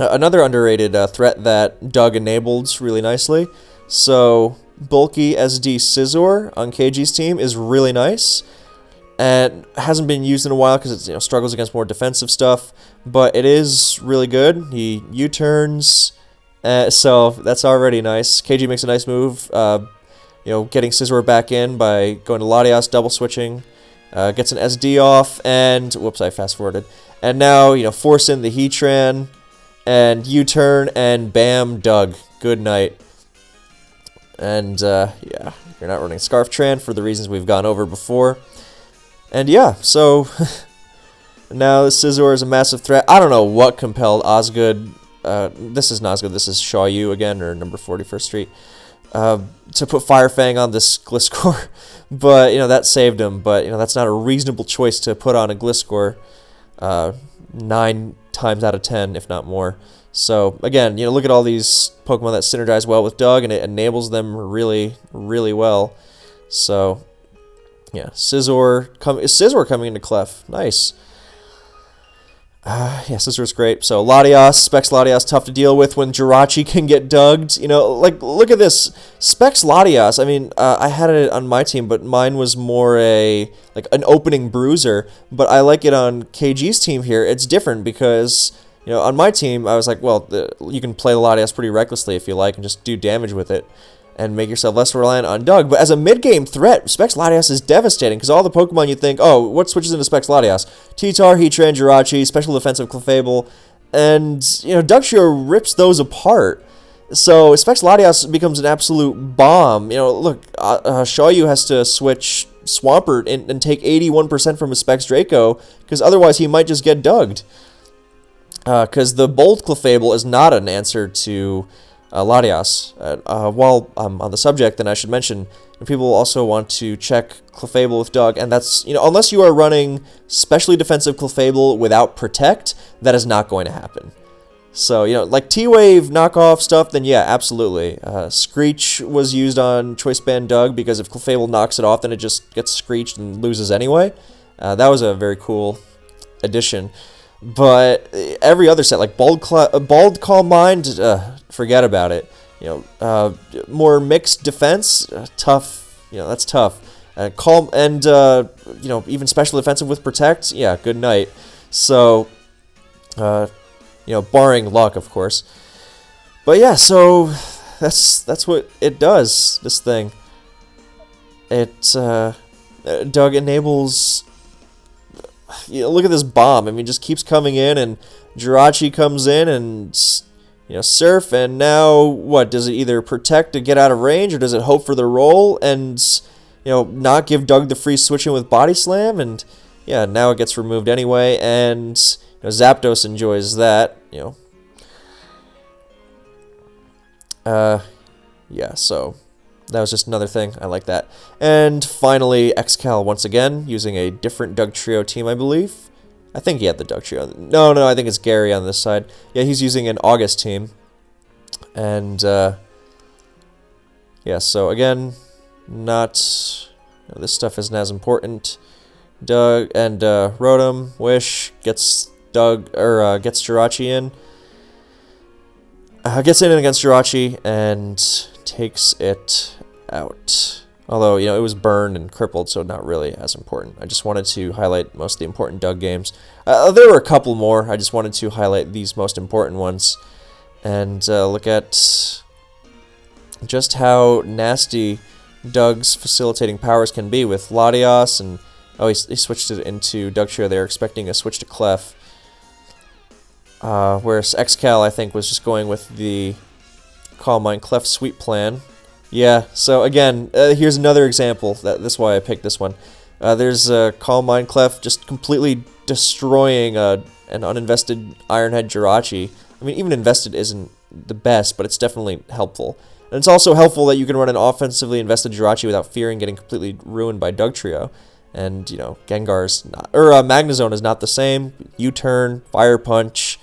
another underrated threat that Doug enabled really nicely. So, bulky SD Scizor on KG's team is really nice, and hasn't been used in a while because it struggles against more defensive stuff, but it is really good. He U-turns, So that's already nice. KG makes a nice move, getting Scizor back in by going to Latias, double switching, gets an SD off, and whoops, I fast forwarded. And now, force in the Heatran, and U-turn, and bam, Doug. Good night. And, yeah, you're not running Scarf Tran for the reasons we've gone over before. And, yeah, so now Scizor is a massive threat. I don't know what compelled Osgood, this is not Osgood, this is Shaw Yu again, or number 41st Street, to put Fire Fang on this Gliscor. But, that saved him. But, that's not a reasonable choice to put on a Gliscor 9 times out of 10, if not more. So, again, look at all these Pokemon that synergize well with Doug, and it enables them really, really well. So, yeah, Scizor coming into Clef. Nice. Yeah, Scizor's great. So, Latias, Specs Latias, tough to deal with when Jirachi can get Dugged. Look at this. Specs Latias, I mean, I had it on my team, but mine was more an opening bruiser. But I like it on KG's team here. It's different because, on my team, I was like, well, you can play the Latias pretty recklessly if you like and just do damage with it and make yourself less reliant on Doug. But as a mid-game threat, Specs Latias is devastating because all the Pokemon you think, oh, what switches into Specs Latias? T-Tar, Heatran, Jirachi, Special Defensive Clefable, and, Dugtrio rips those apart. So Specs Latias becomes an absolute bomb. Look, Shaw Yu has to switch Swampert and take 81% from his Specs Draco because otherwise he might just get Dugged. Because the Bold Clefable is not an answer to Latias. While I'm on the subject, then I should mention people also want to check Clefable with Doug, and that's, unless you are running specially defensive Clefable without Protect, that is not going to happen. So, like T-Wave knockoff stuff, then yeah, absolutely. Screech was used on Choice Band Doug because if Clefable knocks it off, then it just gets screeched and loses anyway. That was a very cool addition. But every other set, like Bald Calm Mind, forget about it. More mixed defense, tough. That's tough. Calm and even special defensive with Protect, yeah, good night. So, barring luck, of course. But yeah, so that's what it does. This thing, Doug enables. Look at this bomb. I mean, just keeps coming in, and Jirachi comes in, and Surf, and now what? Does it either protect to get out of range, or does it hope for the roll and not give Doug the free switching with Body Slam? And yeah, now it gets removed anyway, and Zapdos enjoys that. Yeah. So. That was just another thing. I like that. And finally, Xcal once again, using a different Dugtrio team, I believe. I think he had the Dugtrio. No, I think it's Gary on this side. Yeah, he's using an August team. And, yeah, so again, this stuff isn't as important. Doug and Rotom, Wish, gets Jirachi in. Gets in against Jirachi, and takes it out. Although, it was burned and crippled, so not really as important. I just wanted to highlight most of the important Doug games. There were a couple more. I just wanted to highlight these most important ones. And look at just how nasty Doug's facilitating powers can be with Latias. And, oh, he switched it into Dugtrio. They were expecting a switch to Clef. Whereas Xcal, I think, was just going with the Calm Mind Clef sweep plan. Yeah, so again, here's another example. That's why I picked this one. There's Calm Mind Clef just completely destroying an uninvested Ironhead Jirachi. I mean, even invested isn't the best, but it's definitely helpful. And it's also helpful that you can run an offensively invested Jirachi without fearing getting completely ruined by Dugtrio. And, Gengar's not, or Magnezone is not the same. U-turn, Fire Punch.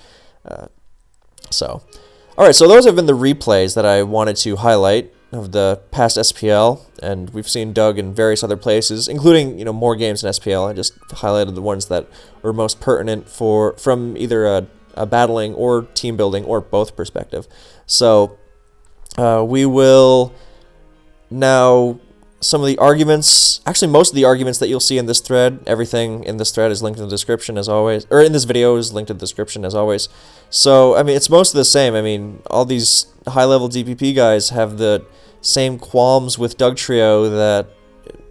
Alright, so those have been the replays that I wanted to highlight of the past SPL, and we've seen Doug in various other places, including, more games in SPL. I just highlighted the ones that were most pertinent from either a battling or team building or both perspective. So, we will now some of the arguments, actually most of the arguments that you'll see in this thread, everything in this thread is linked in the description as always, or in this video is linked in the description as always. So, I mean, it's most of the same. I mean, all these high-level DPP guys have the same qualms with Dugtrio that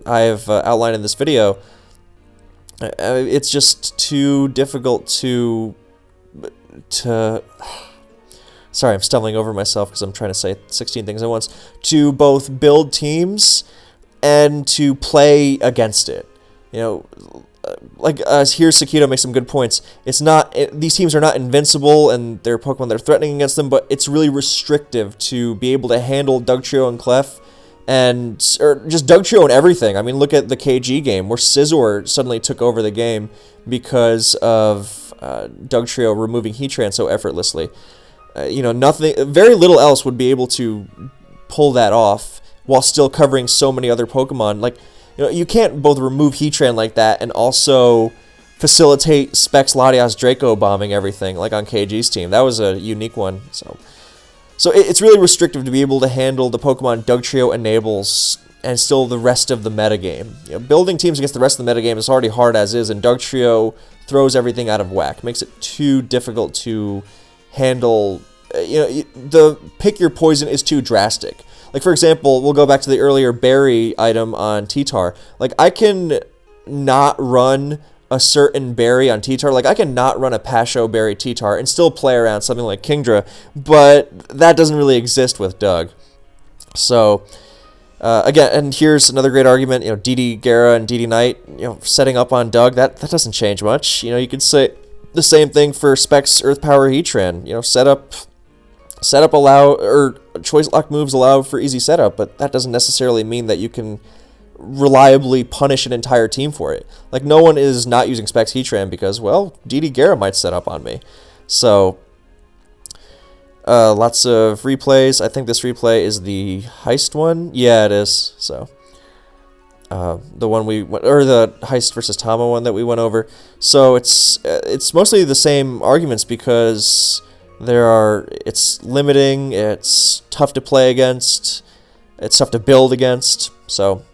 I have outlined in this video. It's just too difficult to sorry, I'm stumbling over myself because I'm trying to say 16 things at once, to both build teams and to play against it. You know, like here Sakito makes some good points. It's not, these teams are not invincible and they're Pokemon that are threatening against them, but it's really restrictive to be able to handle Dugtrio and Clef, or just Dugtrio and everything. I mean, look at the KG game where Scizor suddenly took over the game because of Dugtrio removing Heatran so effortlessly. You know, very little else would be able to pull that off while still covering so many other Pokemon. Like, you know, you can't both remove Heatran like that and also facilitate Specs Latias Draco bombing everything like on KG's team. That was a unique one. So it's really restrictive to be able to handle the Pokemon Dugtrio enables and still the rest of the metagame. You know, building teams against the rest of the metagame is already hard as is, and Dugtrio throws everything out of whack. Makes it too difficult to handle. You know, the pick your poison is too drastic. Like, for example, we'll go back to the earlier berry item on T-Tar. Like, I can not run a certain berry on T-Tar. Like, I can not run a Pasho berry T-Tar and still play around something like Kingdra, but that doesn't really exist with Doug. So, again, and here's another great argument, you know, DD Gara and DD Knight, you know, setting up on Doug, that doesn't change much. You know, you could say the same thing for Specs Earth Power Heatran. You know, setup allow, or choice lock moves allow for easy setup, but that doesn't necessarily mean that you can reliably punish an entire team for it. Like, no one is not using Specs Heatran because, well, DD Gara might set up on me. So, lots of replays. I think this replay is the Heist one. Yeah, it is. So, the one or the Heist versus Tama one that we went over. So it's mostly the same arguments because it's limiting, it's tough to play against, it's tough to build against. So,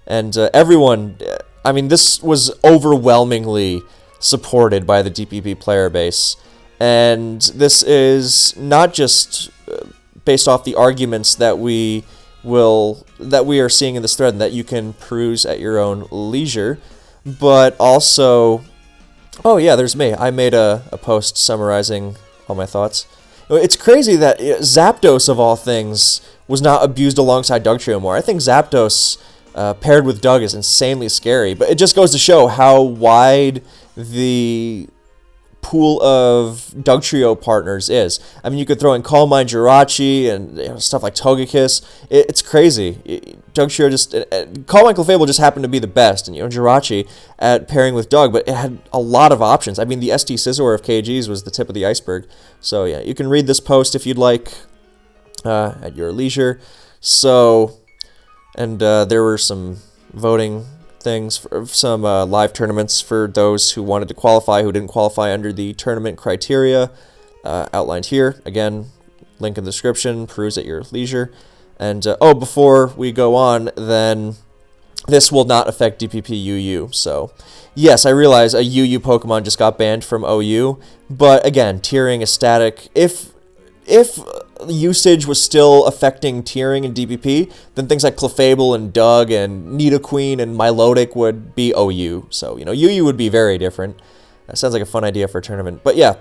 and everyone, I mean, this was overwhelmingly supported by the DPP player base, and this is not just based off the arguments that we are seeing in this thread and that you can peruse at your own leisure, but also, oh yeah, there's me. I made a post summarizing all my thoughts. It's crazy that Zapdos, of all things, was not abused alongside Dugtrio more. I think Zapdos paired with Doug is insanely scary, but it just goes to show how wide the pool of Dugtrio partners is. I mean, you could throw in Calm Mind Jirachi and stuff like Togekiss. It's crazy. Dugtrio just... Calm Mind Clefable just happened to be the best, and Jirachi at pairing with Doug, but it had a lot of options. I mean, the ST Scizor of KG's was the tip of the iceberg. So, yeah, you can read this post if you'd like at your leisure. So, and there were some voting things, for some live tournaments for those who wanted to qualify, who didn't qualify under the tournament criteria outlined here. Again, link in the description, peruse at your leisure. And, before we go on, then this will not affect DPP UU. So, yes, I realize a UU Pokemon just got banned from OU, but again, tiering is static. If usage was still affecting tiering in DPP, then things like Clefable and Doug and Nidoqueen and Milotic would be OU. So, UU would be very different. That sounds like a fun idea for a tournament. But yeah,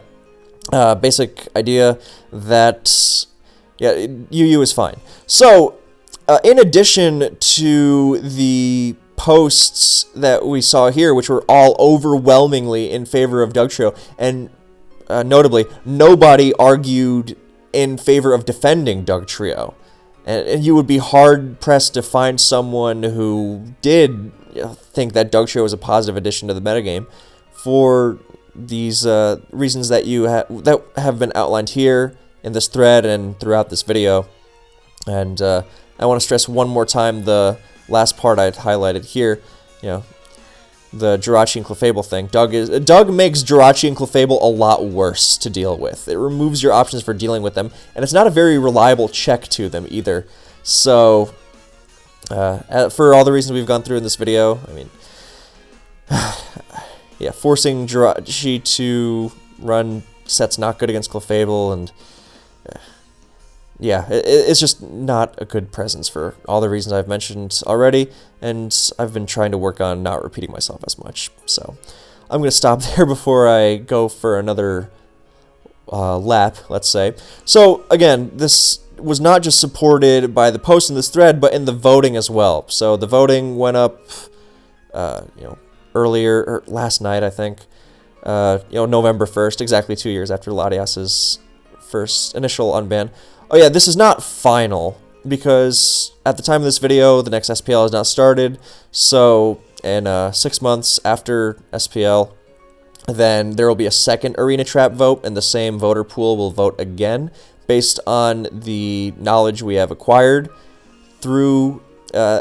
basic idea that, yeah, UU is fine. So, in addition to the posts that we saw here, which were all overwhelmingly in favor of Dugtrio, and notably, nobody argued in favor of defending Dugtrio. And you would be hard-pressed to find someone who did think that Dugtrio was a positive addition to the metagame for these reasons that that have been outlined here in this thread and throughout this video. And I want to stress one more time the last part I highlighted here, the Jirachi and Clefable thing. Doug makes Jirachi and Clefable a lot worse to deal with. It removes your options for dealing with them, and it's not a very reliable check to them either. So, For all the reasons we've gone through in this video, I mean, yeah, forcing Jirachi to run sets not good against Clefable, and yeah, it's just not a good presence for all the reasons I've mentioned already, and I've been trying to work on not repeating myself as much. So I'm going to stop there before I go for another lap, let's say. So again, this was not just supported by the post in this thread, but in the voting as well. So the voting went up, earlier, or last night, I think, November 1st, exactly 2 years after Latias's first initial unban. Oh yeah, this is not final, because at the time of this video, the next SPL has not started, so in 6 months after SPL, then there will be a second Arena Trap vote, and the same voter pool will vote again, based on the knowledge we have acquired through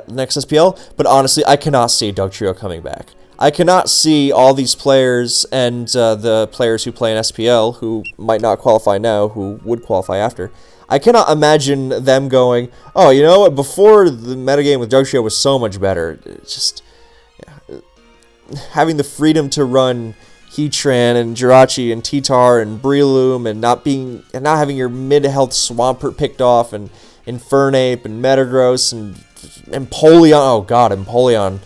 next SPL. But honestly, I cannot see Dugtrio coming back. I cannot see all these players and the players who play in SPL who might not qualify now, who would qualify after. I cannot imagine them going, oh, you know what, before the metagame with Dugtrio was so much better. It's just, yeah, having the freedom to run Heatran and Jirachi and T-Tar and Breloom and not having your mid-health Swampert picked off, and Infernape and Metagross and Empoleon. Oh god, Empoleon.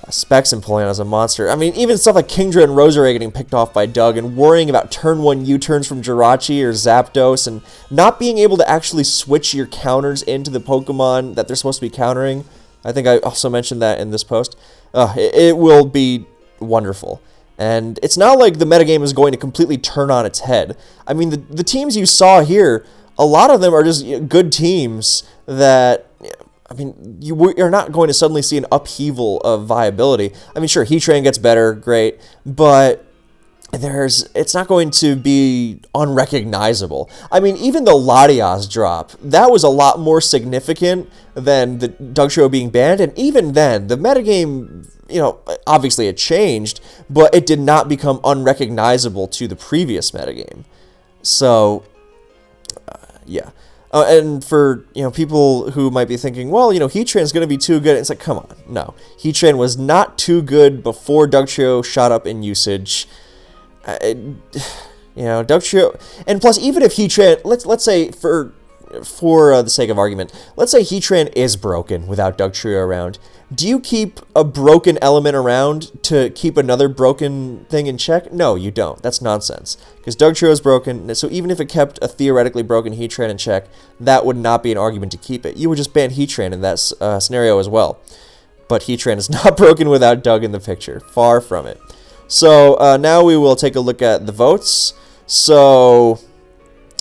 Specs Empoleon as a monster. I mean, even stuff like Kingdra and Roserade getting picked off by Doug, and worrying about turn 1 U-turns from Jirachi or Zapdos, and not being able to actually switch your counters into the Pokemon that they're supposed to be countering. I think I also mentioned that in this post. It will be wonderful. And it's not like the metagame is going to completely turn on its head. I mean, the teams you saw here, a lot of them are just good teams that, I mean, you're not going to suddenly see an upheaval of viability. I mean, sure, Heatran gets better, great, but it's not going to be unrecognizable. I mean, even the Latias drop, that was a lot more significant than the Dugtrio being banned, and even then, the metagame, obviously it changed, but it did not become unrecognizable to the previous metagame. So, yeah. And for, people who might be thinking, well, Heatran's going to be too good. It's like, come on. No. Heatran was not too good before Dugtrio shot up in usage. Dugtrio, and plus, even if Heatran, let's say for the sake of argument, let's say Heatran is broken without Dugtrio around. Do you keep a broken element around to keep another broken thing in check? No, you don't. That's nonsense. Because Dugtrio is broken, so even if it kept a theoretically broken Heatran in check, that would not be an argument to keep it. You would just ban Heatran in that scenario as well. But Heatran is not broken without Doug in the picture. Far from it. So now we will take a look at the votes. So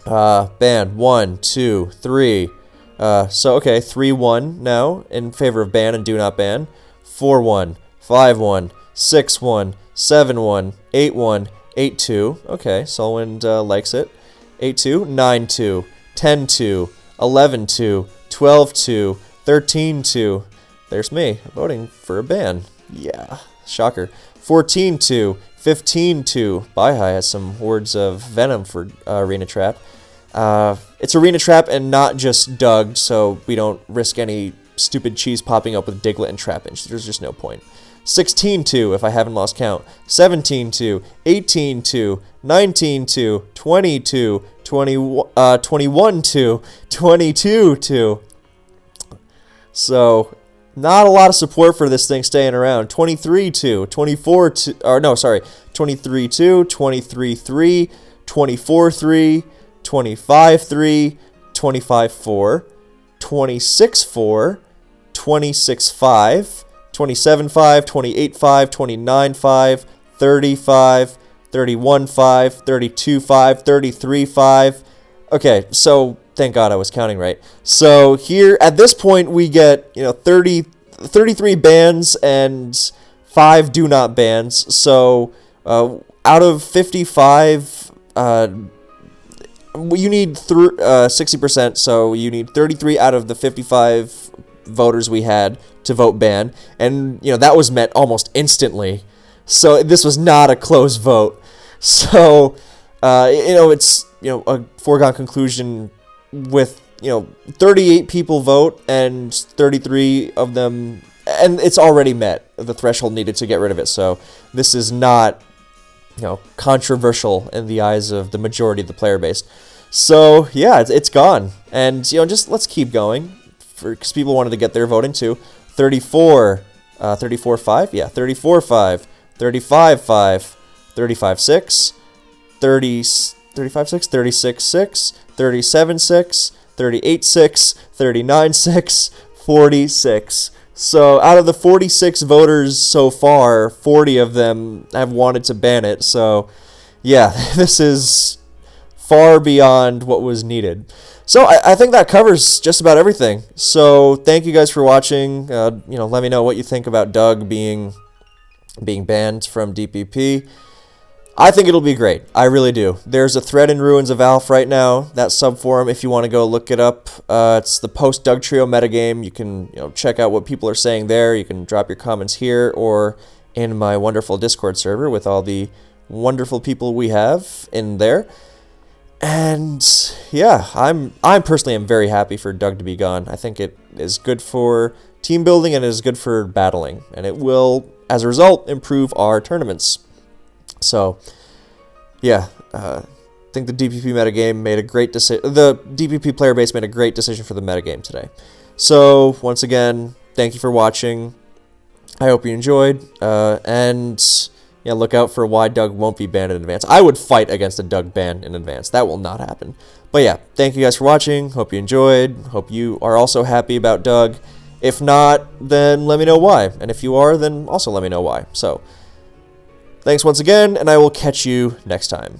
ban 1, 2, 3. Okay, 3-1 now in favor of ban and do not ban. 4-1, 5-1, 6-1, 7-1, 8-1, 8-2. Okay, Solwind likes it. 8-2, 9-2, 10-2, 11-2, 12-2, 13-2. There's me voting for a ban. Yeah, shocker. 14-2, 15-2. Baihai has some words of venom for Arena Trap. It's Arena Trap and not just Doug, so we don't risk any stupid cheese popping up with Diglett and Trapinch. There's just no point. 16-2, if I haven't lost count. 17-2, 18-2, 19-2, 22, 21-2, 22-2. So, not a lot of support for this thing staying around. 23-2, 24-2, or no, sorry, 23-2, 23-3, 24-3, 25-3, 25-4, 26-4, 26-5, 27-5, 28-5, 29-5, 30-5, 31-5, 32-5, 33-5. Okay, so thank God I was counting right. So here, at this point, we get 33 bans and 5 do not bans. So out of 55, you need 60%, so you need 33 out of the 55 voters we had to vote ban, and that was met almost instantly. So this was not a close vote. So it's a foregone conclusion with 38 people vote and 33 of them, and it's already met the threshold needed to get rid of it. So this is not, controversial in the eyes of the majority of the player base. So yeah, it's gone, and just let's keep going, because people wanted to get their vote in too. 34, 34-5, yeah, 34-5, 35-5, 35-6, 35-6, 36-6, 37-6, 38-6, 39-6, 46. So out of the 46 voters so far, 40 of them have wanted to ban it. So yeah, this is far beyond what was needed. So I think that covers just about everything. So thank you guys for watching. Let me know what you think about Doug being banned from DPP. I think it'll be great. I really do. There's a thread in Ruins of Alph right now, that subforum, if you want to go look it up. It's the post Dugtrio metagame. You can check out what people are saying there. You can drop your comments here or in my wonderful Discord server with all the wonderful people we have in there. And yeah, I'm personally am very happy for Doug to be gone. I think it is good for team building and it is good for battling, and it will, as a result, improve our tournaments. So yeah, I think the DPP metagame made a great decision. The DPP player base made a great decision for the metagame today. So once again, thank you for watching. I hope you enjoyed, and yeah, look out for why Doug won't be banned in advance. I would fight against a Doug ban in advance. That will not happen. But yeah, thank you guys for watching. Hope you enjoyed. Hope you are also happy about Doug. If not, then let me know why. And if you are, then also let me know why. So thanks once again, and I will catch you next time.